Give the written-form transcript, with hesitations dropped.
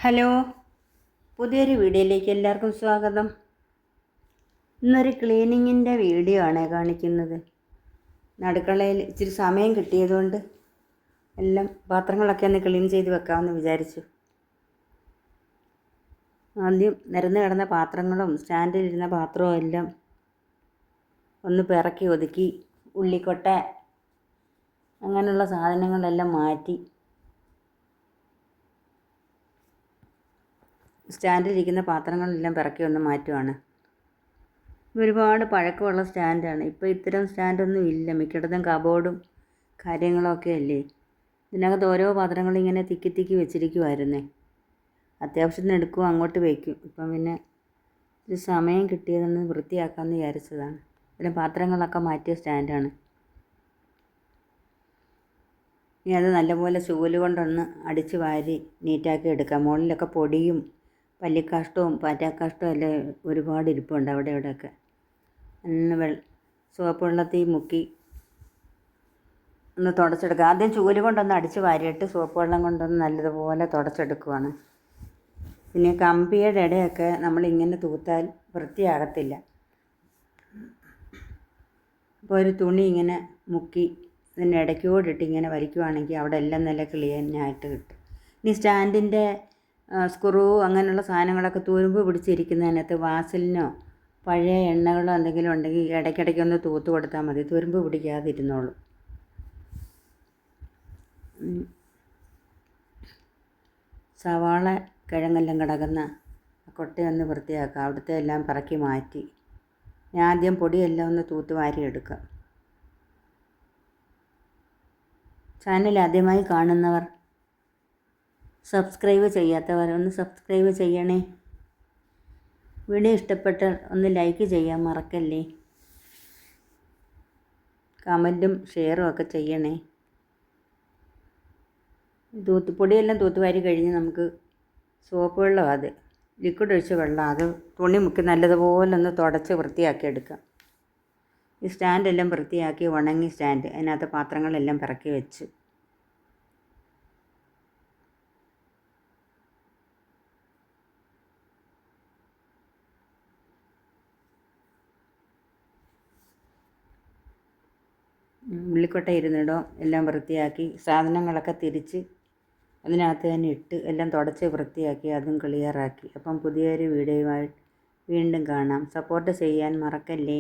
Hello, പുതിയൊരു വീഡിയോയിലേക്ക് എല്ലാവർക്കും സ്വാഗതം. ഇന്നൊരു ക്ലീനിങ്ങിൻ്റെ വീഡിയോ ആണ് കാണിക്കുന്നത്. അടുക്കളയിൽ ഇച്ചിരി സമയം കിട്ടിയതുകൊണ്ട് എല്ലാം പാത്രങ്ങളൊക്കെ ഒന്ന് ക്ലീൻ ചെയ്ത് വെക്കാമെന്ന് വിചാരിച്ചു. ആദ്യം നിരന്ന് കിടന്ന പാത്രങ്ങളും സ്റ്റാൻഡിലിരുന്ന പാത്രവും എല്ലാം ഒന്ന് പിറക്കി ഒതുക്കി, ഉള്ളിക്കൊട്ട അങ്ങനെയുള്ള സാധനങ്ങളെല്ലാം മാറ്റി സ്റ്റാൻഡിലിരിക്കുന്ന പാത്രങ്ങളെല്ലാം പിറക്കി ഒന്ന് മാറ്റുവാണ്. ഒരുപാട് പഴക്കമുള്ള സ്റ്റാൻഡാണ്. ഇപ്പോൾ ഇത്തരം സ്റ്റാൻഡൊന്നും ഇല്ല. മിക്കയിടത്തും കബോർഡും കാര്യങ്ങളൊക്കെ അല്ലേ. ഇതിനകത്ത് ഓരോ പാത്രങ്ങളും ഇങ്ങനെ തിക്കി വെച്ചിരിക്കുമായിരുന്നേ. അത്യാവശ്യത്തിന് എടുക്കും, അങ്ങോട്ട് വയ്ക്കും. ഇപ്പം പിന്നെ ഒരു സമയം കിട്ടിയതൊന്ന് വൃത്തിയാക്കാമെന്ന് വിചാരിച്ചതാണ്. പിന്നെ പാത്രങ്ങളൊക്കെ മാറ്റിയ സ്റ്റാൻഡാണ്. ഇനി അത് നല്ലപോലെ ചൂല് കൊണ്ടൊന്ന് അടിച്ച് വാരി നീറ്റാക്കി എടുക്കാം. മുകളിലൊക്കെ പൊടിയും പല്ലിക്കാഷ്ടവും പാറ്റാക്കാഷ്ടവും എല്ലാം ഒരുപാട് ഇരിപ്പുണ്ട് അവിടെ ഇവിടെയൊക്കെ. ഒന്ന് ചുവപ്പ് വെള്ളത്തിൽ മുക്കി ഒന്ന് തുടച്ചെടുക്കുക. ആദ്യം ചൂല് കൊണ്ടൊന്ന് അടിച്ച് വാരിയിട്ട് ചുവപ്പ് വെള്ളം കൊണ്ടൊന്ന് നല്ലതുപോലെ തുടച്ചെടുക്കുവാണ്. പിന്നെ കമ്പിയുടെ ഇടയൊക്കെ നമ്മളിങ്ങനെ തൂത്താൽ വൃത്തിയാകത്തില്ല. അപ്പോൾ ഒരു തുണി ഇങ്ങനെ മുക്കി ഇതിൻ്റെ ഇടയ്ക്കോടിട്ട് ഇങ്ങനെ വലിക്കുവാണെങ്കിൽ അവിടെ എല്ലാം നല്ല ക്ലീനായിട്ട് കിട്ടും. ഇനി സ്റ്റാൻഡിൻ്റെ സ്ക്രൂ അങ്ങനെയുള്ള സാധനങ്ങളൊക്കെ തുരുമ്പ് പിടിച്ചിരിക്കുന്നതിനകത്ത് വാസലിനോ പഴയ എണ്ണകളോ എന്തെങ്കിലും ഉണ്ടെങ്കിൽ ഇടയ്ക്കിടയ്ക്കൊന്ന് തൂത്ത് കൊടുത്താൽ മതി. തുരുമ്പ് പിടിക്കാതിരുന്നോളും. സവാള കിഴങ്ങെല്ലാം കിടക്കുന്ന കൊട്ടയൊന്ന് വൃത്തിയാക്കുക. അവിടുത്തെ എല്ലാം പറക്കി മാറ്റി ഞാൻ ആദ്യം പൊടിയെല്ലാം ഒന്ന് തൂത്ത് വാരിയെടുക്കാം. ചാനൽ ആദ്യമായി കാണുന്നവർ, സബ്സ്ക്രൈബ് ചെയ്യാത്തവർ ഒന്ന് സബ്സ്ക്രൈബ് ചെയ്യണേ. വീഡിയോ ഇഷ്ടപ്പെട്ടാൽ ഒന്ന് ലൈക്ക് ചെയ്യാൻ മറക്കല്ലേ. കമൻറ്റും ഷെയറും ഒക്കെ ചെയ്യണേ. പൊടിയെല്ലാം തൂത്തുവാരി കഴിഞ്ഞ് നമുക്ക് സോപ്പ് വെള്ളം, അത് ലിക്വിഡ് ഒഴിച്ച വെള്ളം, അത് തുണി മുക്കി നല്ലതുപോലെ ഒന്ന് തുടച്ച് വൃത്തിയാക്കി എടുക്കാം. ഈ സ്റ്റാൻഡെല്ലാം വൃത്തിയാക്കി ഉണങ്ങി സ്റ്റാൻഡ് അതിനകത്ത് പാത്രങ്ങളെല്ലാം പിറക്കി വെച്ച് ഉള്ളിക്കൊട്ട ഇരുന്നിടം എല്ലാം വൃത്തിയാക്കി സാധനങ്ങളൊക്കെ തിരിച്ച് അതിനകത്ത് തന്നെ ഇട്ട് എല്ലാം തുടച്ച് വൃത്തിയാക്കി അതും ക്ലിയറാക്കി. അപ്പം പുതിയൊരു വീഡിയോയുമായി വീണ്ടും കാണാം. സപ്പോർട്ട് ചെയ്യാൻ മറക്കല്ലേ.